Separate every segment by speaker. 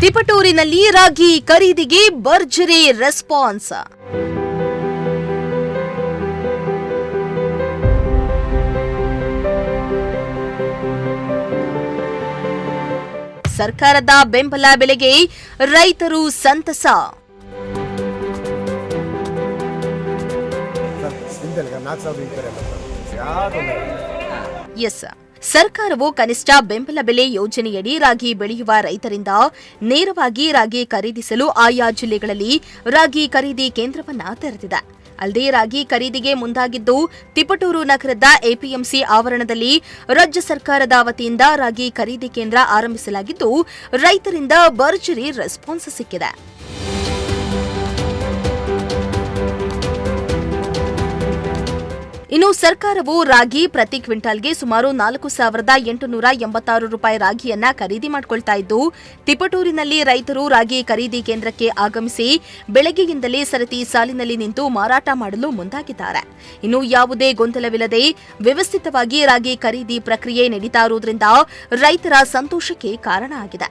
Speaker 1: ತಿಪಟೂರಿನಲ್ಲಿ ರಾಗಿ ಖರೀದಿಗೆ ಭರ್ಜರಿ ರೆಸ್ಪಾನ್ಸ್. ಸರ್ಕಾರದ ಬೆಂಬಲ ಬೆಲೆಗೆ ರೈತರು ಸಂತಸ. ಎಸ್, ಸರ್ಕಾರವು ಕನಿಷ್ಠ ಬೆಂಬಲ ಬೆಲೆ ಯೋಜನೆಯಡಿ ರಾಗಿ ಬೆಳೆಯುವ ರೈತರಿಂದ ನೇರವಾಗಿ ರಾಗಿ ಖರೀದಿಸಲು ಆಯಾ ಜಿಲ್ಲೆಗಳಲ್ಲಿ ರಾಗಿ ಖರೀದಿ ಕೇಂದ್ರವನ್ನ ತೆರೆದಿದೆ. ಅಲ್ಲದೆ ರಾಗಿ ಖರೀದಿಗೆ ಮುಂದಾಗಿದ್ದು ತಿಪಟೂರು ನಗರದ ಎಪಿಎಂಸಿ ಆವರಣದಲ್ಲಿ ರಾಜ್ಯ ಸರ್ಕಾರದ ವತಿಯಿಂದ ರಾಗಿ ಖರೀದಿ ಕೇಂದ್ರ ಆರಂಭಿಸಲಾಗಿದ್ದು ರೈತರಿಂದ ಭರ್ಜರಿ ರೆಸ್ಪಾನ್ಸ್ ಸಿಕ್ಕಿದೆ. ಇನ್ನು ಸರ್ಕಾರವು ರಾಗಿ ಪ್ರತಿ ಕ್ವಿಂಟಾಲ್ಗೆ ಸುಮಾರು 4,886 ರೂಪಾಯಿ ರಾಗಿಯನ್ನ ಖರೀದಿ ಮಾಡಿಕೊಳ್ತಾ ಇದ್ದು ತಿಪಟೂರಿನಲ್ಲಿ ರೈತರು ರಾಗಿ ಖರೀದಿ ಕೇಂದ್ರಕ್ಕೆ ಆಗಮಿಸಿ ಬೆಳಗ್ಗೆಯಿಂದಲೇ ಸರತಿ ಸಾಲಿನಲ್ಲಿ ನಿಂತು ಮಾರಾಟ ಮಾಡಲು ಮುಂದಾಗಿದ್ದಾರೆ. ಇನ್ನು ಯಾವುದೇ ಗೊಂದಲವಿಲ್ಲದೆ ವ್ಯವಸ್ಥಿತವಾಗಿ ರಾಗಿ ಖರೀದಿ ಪ್ರಕ್ರಿಯೆ ನಡೀತಾ ಇರುವುದರಿಂದ ರೈತರ ಸಂತೋಷಕ್ಕೆ ಕಾರಣ ಆಗಿದೆ.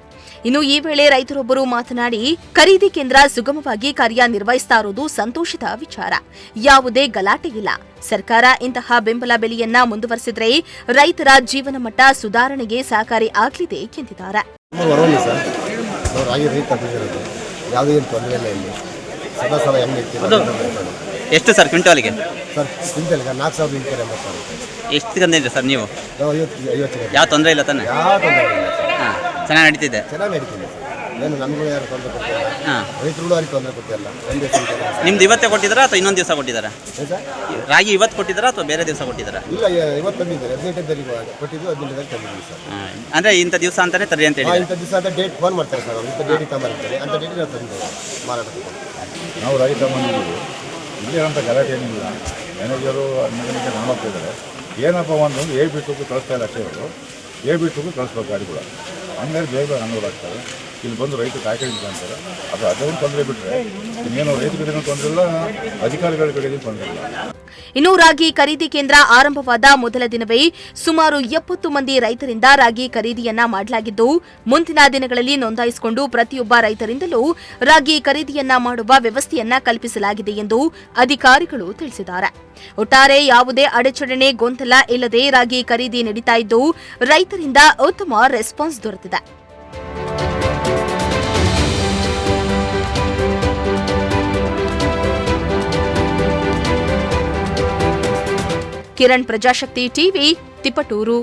Speaker 1: ಇನ್ನು ಈ ವೇಳೆ ರೈತರೊಬ್ಬರು ಮಾತನಾಡಿ, ಖರೀದಿ ಕೇಂದ್ರ ಸುಗಮವಾಗಿ ಕಾರ್ಯನಿರ್ವಹಿಸ್ತಾ ಇರುವುದು ಸಂತೋಷದ ವಿಚಾರ. ಯಾವುದೇ ಗಲಾಟೆ ಇಲ್ಲ. ಸರ್ಕಾರ ಇಂತಹ ಬೆಂಬಲ ಬೆಲೆಯನ್ನ ಮುಂದುವರೆಸಿದ್ರೆ ರೈತರ ಜೀವನ ಮಟ್ಟ ಸುಧಾರಣೆಗೆ ಸಹಕಾರಿ ಆಗಲಿದೆ ಎಂದಿದ್ದಾರೆ.
Speaker 2: ಎಷ್ಟು ಸರ್ ಕ್ವಿಂಟಾಲ್ಗೆ?
Speaker 3: ಸರ್ ಕ್ವಿಂಟಲ್ಗೆ 4,880.
Speaker 2: ಎಷ್ಟು ತಂದಿದ್ದೀರಿ ಸರ್ ನೀವು? ಯಾವ ತೊಂದರೆ ಇಲ್ಲ ತಾನೆ? ಹಾಂ, ಚೆನ್ನಾಗಿ ನಡೀತಿದೆ.
Speaker 3: ಚೆನ್ನಾಗಿ ನಡೀತಿದೆ. ಏನು ನಮಗೂ ಯಾರು ತೊಂದರೆ ಕೊಟ್ಟಿಲ್ಲ, ರೈತರುಗಳು ಯಾರಿಗೆ ತೊಂದರೆ ಕೊಟ್ಟಿಲ್ಲ.
Speaker 2: ನಿಮ್ದು ಇವತ್ತೇ ಕೊಟ್ಟಿದ್ದಾರಾ ಅಥವಾ ಇನ್ನೊಂದು ದಿವಸ ಕೊಟ್ಟಿದ್ದಾರಾ? ರಾಗಿ ಇವತ್ತು ಕೊಟ್ಟಿದ್ದಾರಾ ಅಥವಾ ಬೇರೆ ದಿವಸ ಕೊಟ್ಟಿದ್ದಾರಾ?
Speaker 3: ಇಲ್ಲ, ಇವತ್ತು ತಂದಿದ್ದಾರೆ. 18ನೇ ತಾರೀಕು ಕೊಟ್ಟಿದ್ದು, 18ನೇ ತಾರೀಕು ತಂದಿದ್ದೀವಿ ಸರ್.
Speaker 2: ಅಂದರೆ ಇಂಥ ದಿವಸ ಅಂತಾನೆ ತರ್ರಿ ಅಂತ ಹೇಳಿ?
Speaker 3: ಇಂಥ ದಿವಸ ಅಂತ ಡೇಟ್ ಫೋನ್ ಮಾಡ್ತಾರೆ ಸರ್. ಇಂಥ ಡೇಟಿಗೆ ತಗೊಂಬರ್ತಾರೆ, ಅಂತ ಡೇಟಿಗೆ ನಾವು ತಂದಿದ್ದೇವೆ ಮಾರಾಟ.
Speaker 4: ನಾವು ರಾಗಿ ತಗೊಂಡಿದ್ದೀವಿ. ಇಲ್ಲಿರೋಂಥ ಗಲಾಟೆ ಏನಿಲ್ಲ. ಮ್ಯಾನೇಜರು ಮಗನಿಗೆ ನಾಮಪ್ಪ ಇದ್ದಾರೆ. ಏನಪ್ಪ ಒಂದು ಎ ಬಿಟ್ಟು ಕಳಿಸ್ತಾ ಇಲ್ಲ ಅಷ್ಟೇ. ಅವರು ಎ ಬಿಟ್ಟು ಕಳಿಸ್ಬೇಕು ಗಾಡಿಗಳು. ಹಂಗಾಗಿ ಬೇಗ ಅನುಕೂಲ ಆಗ್ತದೆ. ಇಲ್ಲಿ ಬಂದು ರೈತರು ಕಾಯ್ಕೊಂಡಿದ್ದು ಅಂತಾರೆ. ಅದು ಅದೊಂದು ತೊಂದರೆ ಬಿಟ್ಟರೆ ಇನ್ನೇನು ರೈತ ಕಡೆಗೂ ತೊಂದರೆ ಇಲ್ಲ, ಅಧಿಕಾರಿಗಳ ಕಡೆಗೂ ತೊಂದರೆ ಇಲ್ಲ.
Speaker 1: ಇನ್ನು ರಾಗಿ ಖರೀದಿ ಕೇಂದ್ರ ಆರಂಭವಾದ ಮೊದಲ ದಿನವೇ ಸುಮಾರು 70 ಮಂದಿ ರೈತರಿಂದ ರಾಗಿ ಖರೀದಿಯನ್ನ ಮಾಡಲಾಗಿದ್ದು ಮುಂದಿನ ದಿನಗಳಲ್ಲಿ ನೋಂದಾಯಿಸಿಕೊಂಡು ಪ್ರತಿಯೊಬ್ಬ ರೈತರಿಂದಲೂ ರಾಗಿ ಖರೀದಿಯನ್ನ ಮಾಡುವ ವ್ಯವಸ್ಥೆಯನ್ನ ಕಲ್ಪಿಸಲಾಗಿದೆ ಎಂದು ಅಧಿಕಾರಿಗಳು ತಿಳಿಸಿದ್ದಾರೆ. ಒಟ್ಟಾರೆ ಯಾವುದೇ ಅಡಚಣೆ ಗೊಂದಲ ಇಲ್ಲದೆ ರಾಗಿ ಖರೀದಿ ನಡೀತಾ ಇದ್ದು ರೈತರಿಂದ ಉತ್ತಮ ರೆಸ್ಪಾನ್ಸ್ ದೊರೆತಿದೆ. ಕಿರಣ್, ಪ್ರಜಾಶಕ್ತಿ ಟಿವಿ, ತಿಪಟೂರು.